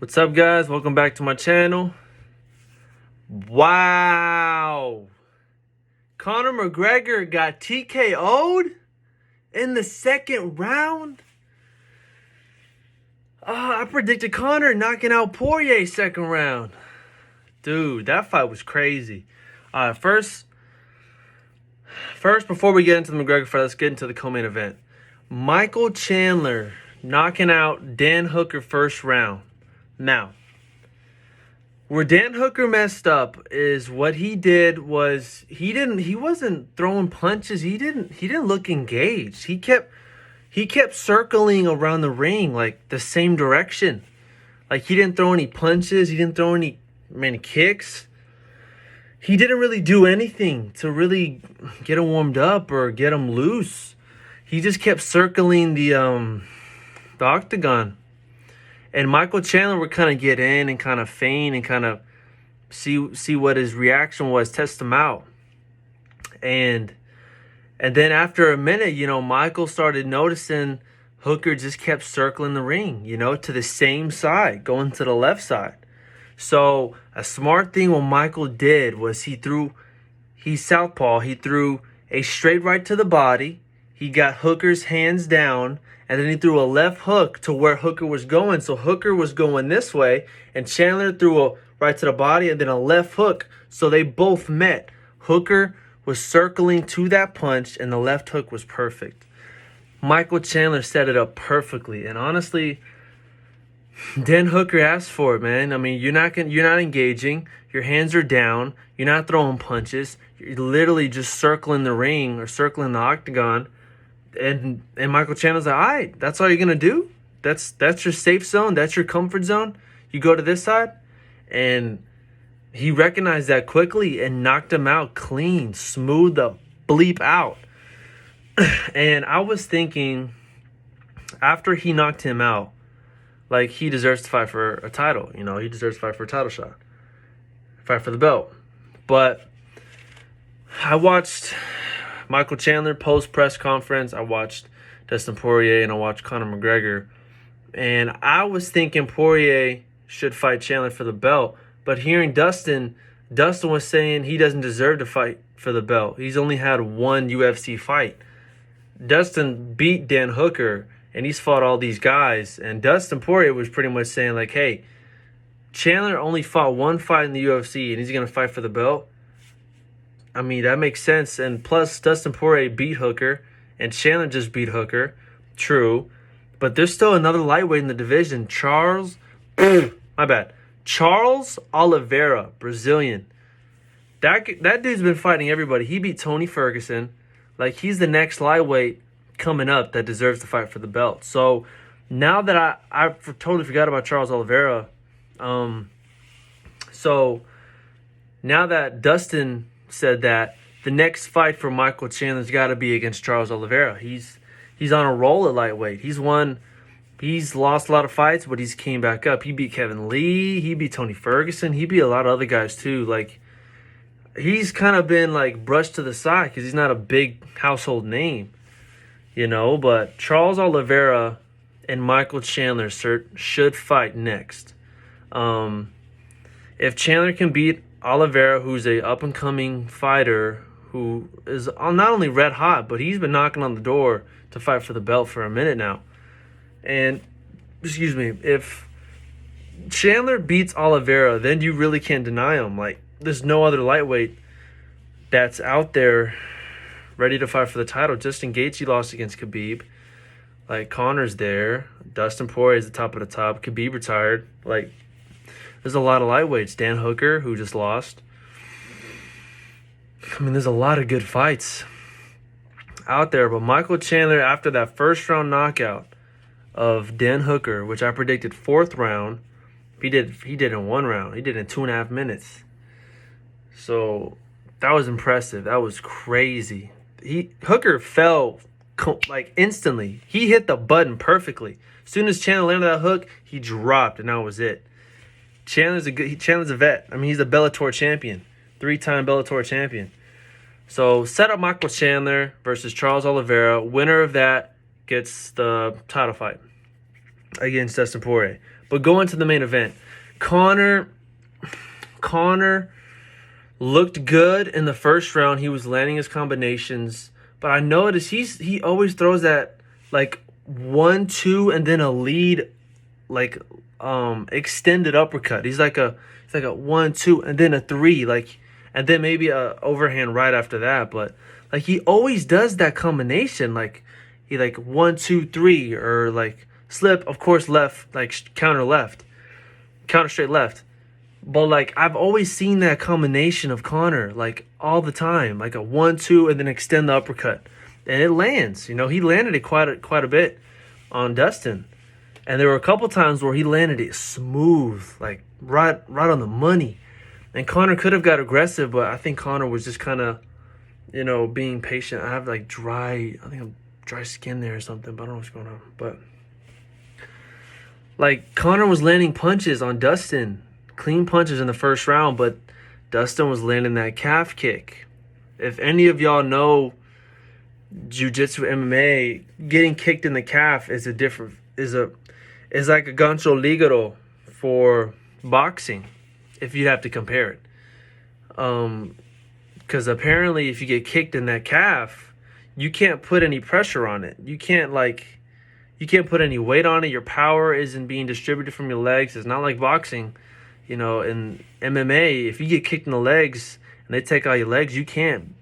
What's up, guys? Welcome back to my channel. Wow. Conor McGregor got TKO'd in the second round. I predicted Conor knocking out Poirier second round. Dude, that fight was crazy. First, before we get into the McGregor fight, let's get into the co-main event. Michael Chandler knocking out Dan Hooker first round. Now, where Dan Hooker messed up is what he did was he wasn't throwing punches. He didn't look engaged. He kept circling around the ring like the same direction. Like he didn't throw any punches, he didn't throw any kicks. He didn't really do anything to really get him warmed up or get him loose. He just kept circling the octagon. And Michael Chandler would kind of get in and kind of feign and kind of see what his reaction was, test him out. And then after a minute, Michael started noticing Hooker just kept circling the ring, to the same side, going to the left side. So a smart thing what Michael did was he's southpaw. He threw a straight right to the body. He got Hooker's hands down. And then he threw a left hook to where Hooker was going. So Hooker was going this way. And Chandler threw a right to the body and then a left hook. So they both met. Hooker was circling to that punch and the left hook was perfect. Michael Chandler set it up perfectly. And honestly, Dan Hooker asked for it, man. I mean, you're not engaging. Your hands are down. You're not throwing punches. You're literally just circling the ring or circling the octagon. And Michael Chandler's like, all right, that's all you're going to do? That's your safe zone? That's your comfort zone? You go to this side? And he recognized that quickly and knocked him out clean, smooth the bleep out. And I was thinking, after he knocked him out, like, he deserves to fight for a title. He deserves to fight for a title shot. Fight for the belt. But I watched Michael Chandler post-press conference. I watched Dustin Poirier and I watched Conor McGregor. And I was thinking Poirier should fight Chandler for the belt. But hearing Dustin was saying he doesn't deserve to fight for the belt. He's only had one UFC fight. Dustin beat Dan Hooker and he's fought all these guys. And Dustin Poirier was pretty much saying like, hey, Chandler only fought one fight in the UFC and he's going to fight for the belt. I mean, that makes sense. And plus, Dustin Poirier beat Hooker, and Chandler just beat Hooker. True. But there's still another lightweight in the division. Charles Olivera, Brazilian. That dude's been fighting everybody. He beat Tony Ferguson. Like, he's the next lightweight coming up that deserves to fight for the belt. So, now that I totally forgot about Charles Olivera. So, now that Dustin said that, the next fight for Michael Chandler's got to be against Charles Olivera. He's on a roll at lightweight. He's lost a lot of fights, but he's came back up. He beat Kevin Lee. He beat Tony Ferguson. He beat a lot of other guys too. Like, he's kind of been like brushed to the side because he's not a big household name, But Charles Olivera and Michael Chandler should fight next. If Chandler can beat Olivera, who's a up-and-coming fighter who is not only red hot, but he's been knocking on the door to fight for the belt for a minute now. And, if Chandler beats Olivera, then you really can't deny him. Like, there's no other lightweight that's out there ready to fight for the title. Justin Gaethje lost against Khabib. Like, Conor's there. Dustin Poirier is the top of the top. Khabib retired. Like, there's a lot of lightweights. Dan Hooker, who just lost. I mean, there's a lot of good fights out there. But Michael Chandler, after that first round knockout of Dan Hooker, which I predicted fourth round, he did in one round. He did in 2.5 minutes. So that was impressive. That was crazy. Hooker fell like instantly. He hit the button perfectly. As soon as Chandler landed that hook, he dropped, and that was it. Chandler's a vet. I mean, he's a Bellator champion, 3-time Bellator champion. So set up Michael Chandler versus Charles Olivera. Winner of that gets the title fight against Dustin Poirier. But going to the main event, Conor looked good in the first round. He was landing his combinations, but I noticed he always throws that like 1-2 and then a lead, like extended uppercut. He's like a 1-2 and then a 3, like, and then maybe a overhand right after that. But like he always does that combination, like he like 1-2-3 or like slip, of course left, like counter straight left. But like I've always seen that combination of Conor like all the time, like a 1-2 and then extend the uppercut, and it lands. You know, he landed it quite a bit on Dustin, and there were a couple times where he landed it smooth, like right on the money. And Conor could have got aggressive, but I think Conor was just kind of, you know, being patient. I have like dry skin there or something, but I don't know what's going on. But like Conor was landing punches on Dustin, clean punches in the first round, but Dustin was landing that calf kick. If any of y'all know jiu-jitsu, MMA, getting kicked in the calf is like a gancho ligero for boxing, if you have to compare it. Because apparently if you get kicked in that calf, you can't put any pressure on it. You can't put any weight on it. Your power isn't being distributed from your legs. It's not like boxing. You know, in MMA, if you get kicked in the legs and they take out your legs, you can't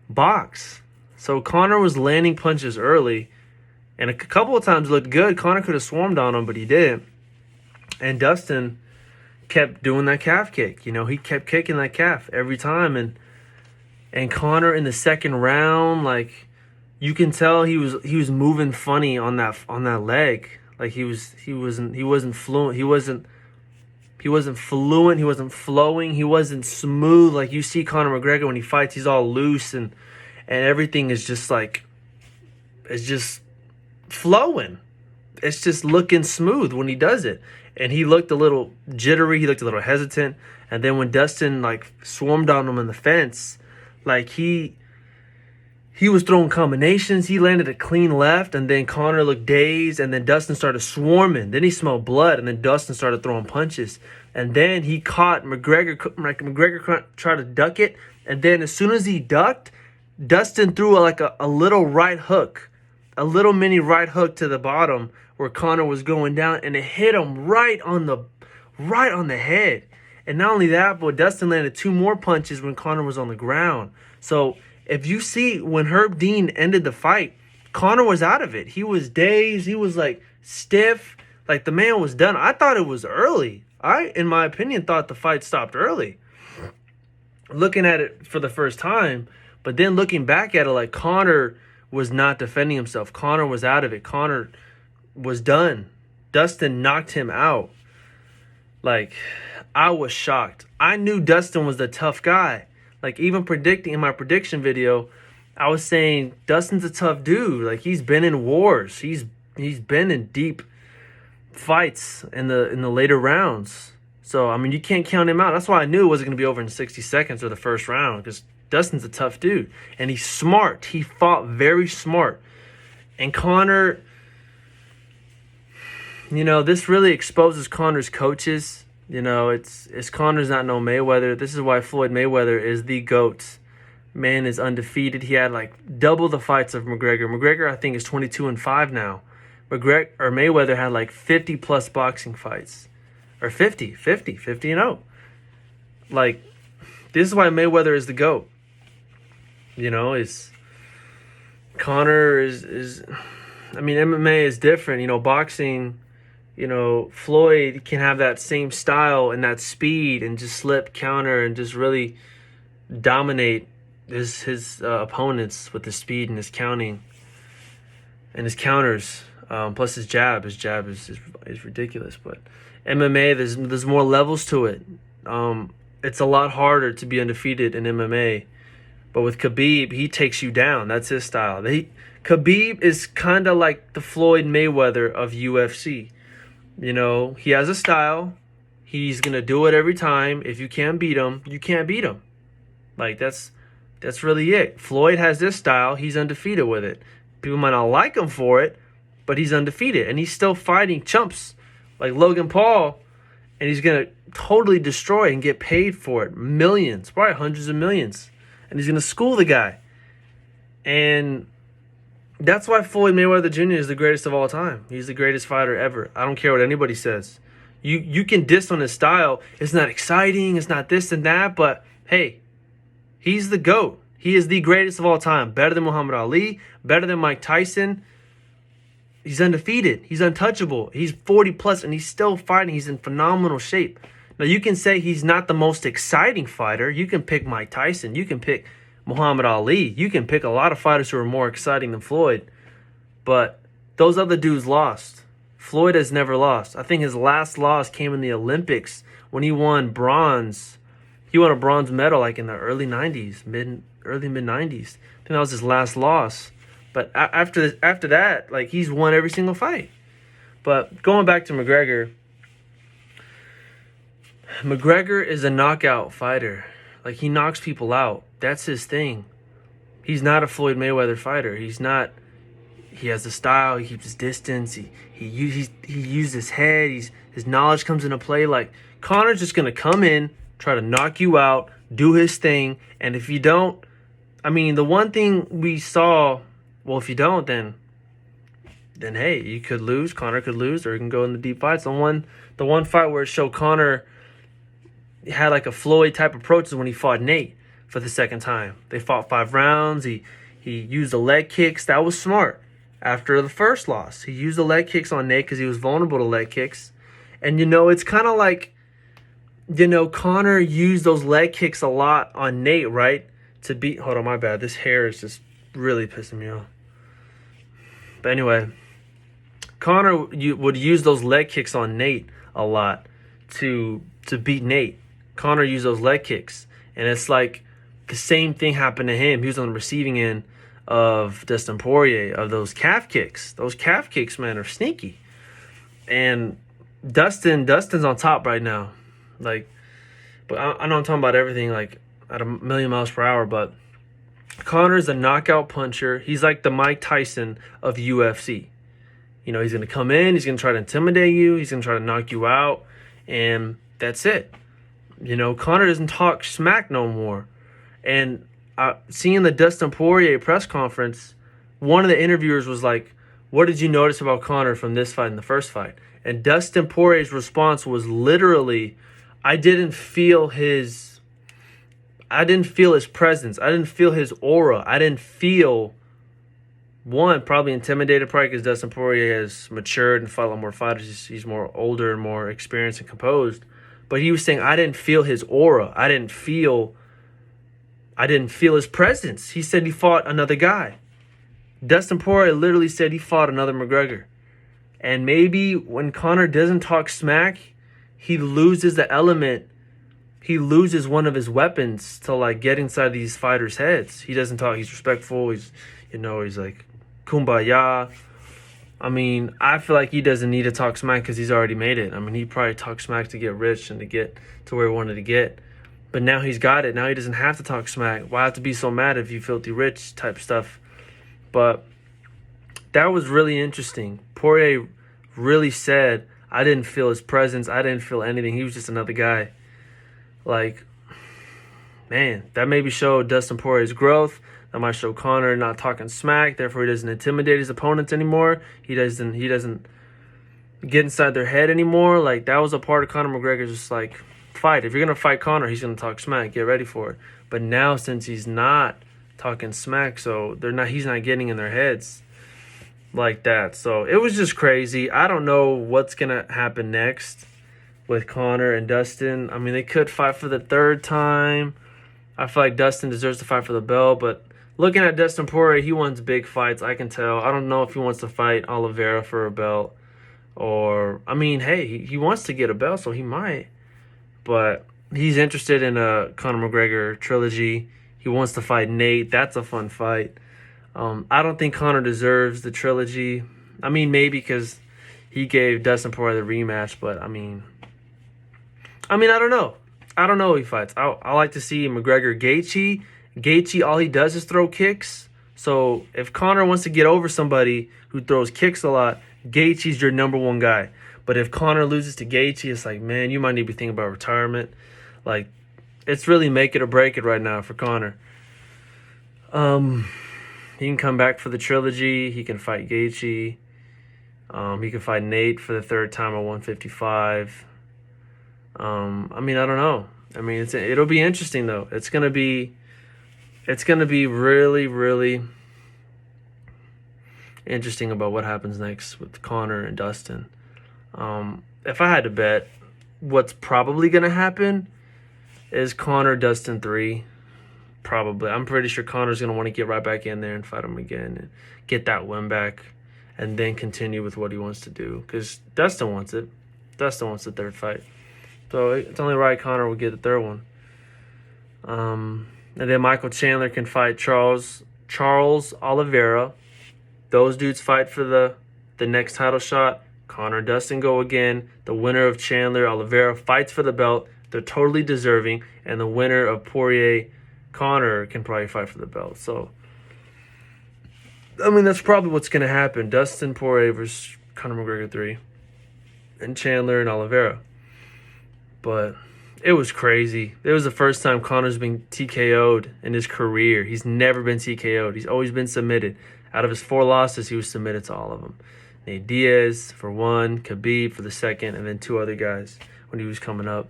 box. So Conor was landing punches early, and a couple of times looked good. Conor could have swarmed on him, but he didn't. And Dustin kept doing that calf kick. You know, he kept kicking that calf every time. And Conor in the second round, like you can tell he was moving funny on that leg. Like he wasn't fluent. He wasn't fluent. He wasn't flowing. He wasn't smooth. Like you see Conor McGregor when he fights, he's all loose and everything is just like, it's just flowing. It's just looking smooth when he does it. And he looked a little jittery. He looked a little hesitant. And then when Dustin like swarmed on him in the fence, like he was throwing combinations. He landed a clean left, and then Conor looked dazed, and then Dustin started swarming. Then he smelled blood, and then Dustin started throwing punches. And then he caught McGregor. McGregor tried to duck it, and then as soon as he ducked, Dustin threw a little right hook, a little mini right hook to the bottom where Conor was going down, and it hit him right on the head. And not only that, but Dustin landed 2 more punches when Conor was on the ground. So if you see when Herb Dean ended the fight, Conor was out of it. He was dazed. He was like stiff. Like the man was done. I thought it was early. I, in my opinion, thought the fight stopped early. Looking at it for the first time, but then looking back at it, like Conor was not defending himself. Conor was out of it. Conor was done. Dustin knocked him out. Like, I was shocked. I knew Dustin was the tough guy. Like, even predicting in my prediction video, I was saying Dustin's a tough dude. Like, he's been in wars. He's been in deep fights in the later rounds. So, I mean, you can't count him out. That's why I knew it wasn't going to be over in 60 seconds or the first round, because Dustin's a tough dude. And he's smart. He fought very smart. And Conor, you know, this really exposes Conor's coaches. You know, it's Conor's not no Mayweather. This is why Floyd Mayweather is the GOAT. Man is undefeated. He had like double the fights of McGregor. McGregor, I think, is 22-5 now. Mayweather had like 50 plus boxing fights. Or 50 and 0. Like, this is why Mayweather is the GOAT. You know, Conor is I mean, MMA is different. You know, boxing, you know, Floyd can have that same style and that speed and just slip, counter, and just really dominate his opponents with his speed and his counting and his counters. Plus his jab. His jab is ridiculous. But MMA, there's more levels to it. It's a lot harder to be undefeated in MMA. But with Khabib, he takes you down. That's his style. Khabib is kind of like the Floyd Mayweather of UFC. You know, he has a style. He's going to do it every time. If you can't beat him, you can't beat him. Like, that's really it. Floyd has this style. He's undefeated with it. People might not like him for it, but he's undefeated. And he's still fighting chumps like Logan Paul, and he's going to totally destroy and get paid for it. Millions, probably hundreds of millions. And he's going to school the guy. And that's why Floyd Mayweather Jr. is the greatest of all time. He's the greatest fighter ever. I don't care what anybody says. You can diss on his style. It's not exciting. It's not this and that. But, hey, he's the GOAT. He is the greatest of all time. Better than Muhammad Ali. Better than Mike Tyson. He's undefeated. He's untouchable. He's 40 plus and he's still fighting. He's in phenomenal shape. Now, you can say he's not the most exciting fighter. You can pick Mike Tyson. You can pick Muhammad Ali. You can pick a lot of fighters who are more exciting than Floyd. But those other dudes lost. Floyd has never lost. I think his last loss came in the Olympics when he won bronze. He won a bronze medal like in the early 90s, early mid-90s. I think that was his last loss. But after that, like, he's won every single fight. But going back to McGregor, McGregor is a knockout fighter. Like, he knocks people out. That's his thing. He's not a Floyd Mayweather fighter. He's not. He has the style. He keeps his distance. He uses his head. His knowledge comes into play. Like, Conor's just gonna come in, try to knock you out, do his thing, and if you don't, I mean, the one thing we saw. Well, if you don't, then hey, you could lose. Conor could lose, or you can go in the deep fights. The one fight where it showed Conor had like a Floyd type approach is when he fought Nate for the second time. They fought 5 rounds. He used the leg kicks. That was smart. After the first loss, he used the leg kicks on Nate because he was vulnerable to leg kicks. And it's kind of like, Conor used those leg kicks a lot on Nate, right? To beat. Hold on, my bad. This hair is just really pissing me off. But anyway, Conor would use those leg kicks on Nate a lot to beat Nate. Conor used those leg kicks. And it's like the same thing happened to him. He was on the receiving end of Dustin Poirier, of those calf kicks. Those calf kicks, man, are sneaky. And Dustin's on top right now. Like, but I know I'm talking about everything like at 1,000,000 miles per hour, but Conor's a knockout puncher. He's like the Mike Tyson of UFC. He's going to come in. He's going to try to intimidate you. He's going to try to knock you out. And that's it. Conor doesn't talk smack no more. And seeing the Dustin Poirier press conference, one of the interviewers was like, what did you notice about Conor from this fight and the first fight? And Dustin Poirier's response was literally, I didn't feel his presence. I didn't feel his aura. I didn't feel, probably intimidated, probably because Dustin Poirier has matured and fought a lot more fighters. He's more older and more experienced and composed. But he was saying, I didn't feel his aura. I didn't feel his presence. He said he fought another guy. Dustin Poirier literally said he fought another McGregor. And maybe when Conor doesn't talk smack, he loses the element. He loses one of his weapons to like get inside these fighters' heads. He doesn't talk. He's respectful. He's like kumbaya. I mean, I feel like he doesn't need to talk smack because he's already made it. I mean, he probably talked smack to get rich and to get to where he wanted to get. But now he's got it. Now he doesn't have to talk smack. Why have to be so mad if you filthy rich type stuff? But that was really interesting. Poirier really said, I didn't feel his presence. I didn't feel anything. He was just another guy. Like, man, that maybe showed Dustin Poirier's growth. That might show Conor not talking smack. Therefore, he doesn't intimidate his opponents anymore. He doesn't get inside their head anymore. Like, that was a part of Conor McGregor's just like, fight. If you're going to fight Conor, he's going to talk smack. Get ready for it. But now, since he's not talking smack, so he's not getting in their heads like that. So it was just crazy. I don't know what's going to happen next with Conor and Dustin. I mean, they could fight for the third time. I feel like Dustin deserves to fight for the belt, but looking at Dustin Poirier, he wants big fights, I can tell. I don't know if he wants to fight Olivera for a belt. Or, I mean, hey, he wants to get a belt, so he might. But he's interested in a Conor McGregor trilogy. He wants to fight Nate. That's a fun fight. I don't think Conor deserves the trilogy. I mean, maybe because he gave Dustin Poirier the rematch, but I mean, I don't know. I don't know who he fights. I like to see McGregor Gaethje. Gaethje, all he does is throw kicks. So if Conor wants to get over somebody who throws kicks a lot, Gaethje's your number one guy. But if Conor loses to Gaethje, it's like, man, you might need to be thinking about retirement. Like, it's really make it or break it right now for Conor. He can come back for the trilogy. He can fight Gaethje. He can fight Nate for the third time at 155. I mean, I don't know. I mean, it'll be interesting though. It's gonna be really, really interesting about what happens next with Conor and Dustin. If I had to bet, what's probably gonna happen is Conor Dustin 3. Probably. I'm pretty sure Conor's gonna want to get right back in there and fight him again and get that win back, and then continue with what he wants to do. Because Dustin wants it. Dustin wants the third fight. So it's only right Conor will get the third one. And then Michael Chandler can fight Charles Olivera. Those dudes fight for the next title shot. Conor and Dustin go again. The winner of Chandler Olivera fights for the belt. They're totally deserving. And the winner of Poirier Conor can probably fight for the belt. So, I mean, that's probably what's going to happen. Dustin Poirier versus Conor McGregor 3. And Chandler and Olivera. But it was crazy. It was the first time Conor's been TKO'd in his career. He's never been TKO'd. He's always been submitted. Out of his 4 losses, he was submitted to all of them. Nate Diaz for 1, Khabib for the 2nd, and then 2 other guys when he was coming up.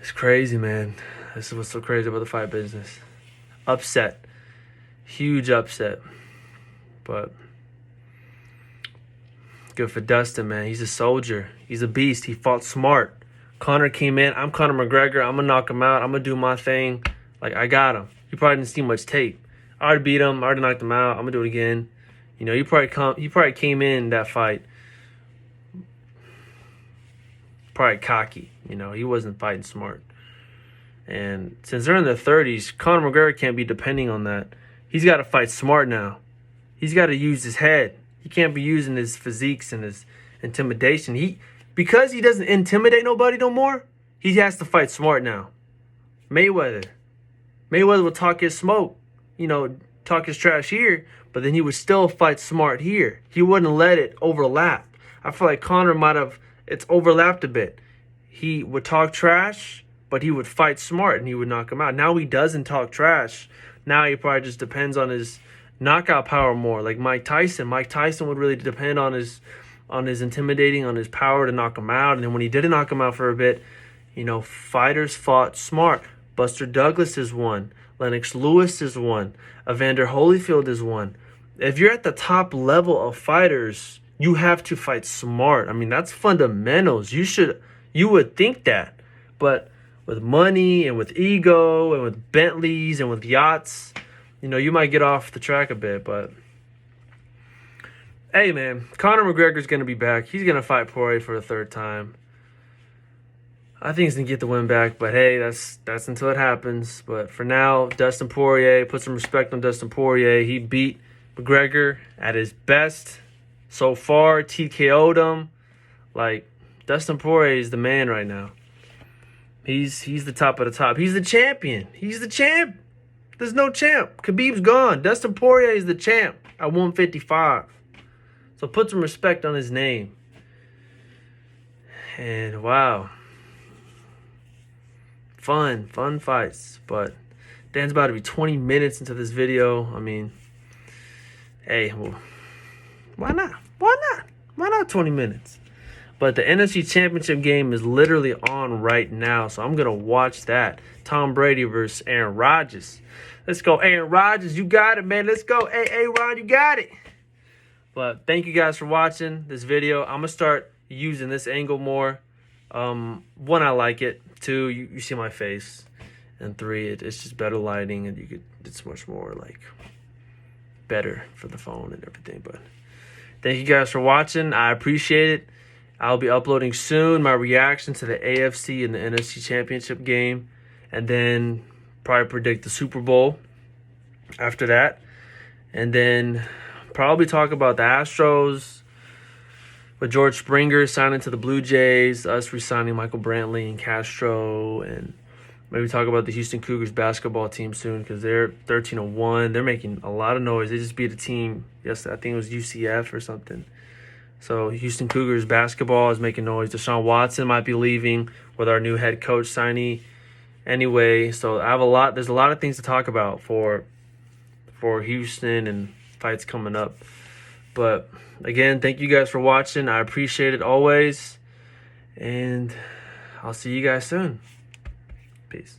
It's crazy, man. This is what's so crazy about the fight business. Upset. Huge upset. But good for Dustin, man. He's a soldier. He's a beast. He fought smart. Conor came in. I'm Conor McGregor. I'm going to knock him out. I'm going to do my thing. Like, I got him. He probably didn't see much tape. I already beat him. I already knocked him out. I'm going to do it again. You know, he probably came in that fight probably cocky. You know, he wasn't fighting smart. And since they're in their 30s, Conor McGregor can't be depending on that. He's got to fight smart now. He's got to use his head. He can't be using his physiques and his intimidation. Because he doesn't intimidate nobody no more, he has to fight smart now. Mayweather will talk his smoke, you know, talk his trash here, but then he would still fight smart here. He wouldn't let it overlap. I feel like Conor it's overlapped a bit. He would talk trash, but he would fight smart and he would knock him out. Now he doesn't talk trash. Now he probably just depends on his knockout power more. Like Mike Tyson. Mike Tyson would really depend on his intimidating, on his power to knock him out. And then when he didn't knock him out for a bit, you know, fighters fought smart. Buster Douglas is one. Lennox Lewis is one. Evander Holyfield is one. If you're at the top level of fighters, you have to fight smart. I mean, that's fundamentals. You would think that. But with money and with ego and with Bentleys and with yachts, you know, you might get off the track a bit. But hey, man, Conor McGregor's going to be back. He's going to fight Poirier for a third time. I think he's going to get the win back. But hey, that's until it happens. But for now, Dustin Poirier, put some respect on Dustin Poirier. He beat McGregor at his best so far. TKO'd him. Like, Dustin Poirier is the man right now. He's the top of the top. He's the champion. He's the champ. There's no champ. Khabib's gone. Dustin Poirier is the champ at 155. So put some respect on his name. And wow. Fun fights. But Dan's about to be 20 minutes into this video. I mean, hey, well, why not? Why not 20 minutes? But the NFC Championship game is literally on right now, so I'm going to watch that. Tom Brady versus Aaron Rodgers. Let's go, Aaron Rodgers. You got it, man. Let's go. Hey, Ron, you got it. But thank you guys for watching this video. I'm going to start using this angle more. 1, I like it. 2, you see my face. And 3, it's just better lighting, and it's much more, like, better for the phone and everything. But thank you guys for watching. I appreciate it. I'll be uploading soon my reaction to the AFC and the NFC Championship game. And then probably predict the Super Bowl after that. And then probably talk about the Astros with George Springer signing to the Blue Jays, us re-signing Michael Brantley and Castro, and maybe talk about the Houston Cougars basketball team soon because they're 13-1. They're making a lot of noise. They just beat a team, yes, I think it was UCF or something. So Houston Cougars basketball is making noise. Deshaun Watson might be leaving with our new head coach signee. Anyway, so there's a lot of things to talk about for Houston and fights coming up. But again, thank you guys for watching. I appreciate it always. And I'll see you guys soon. Peace.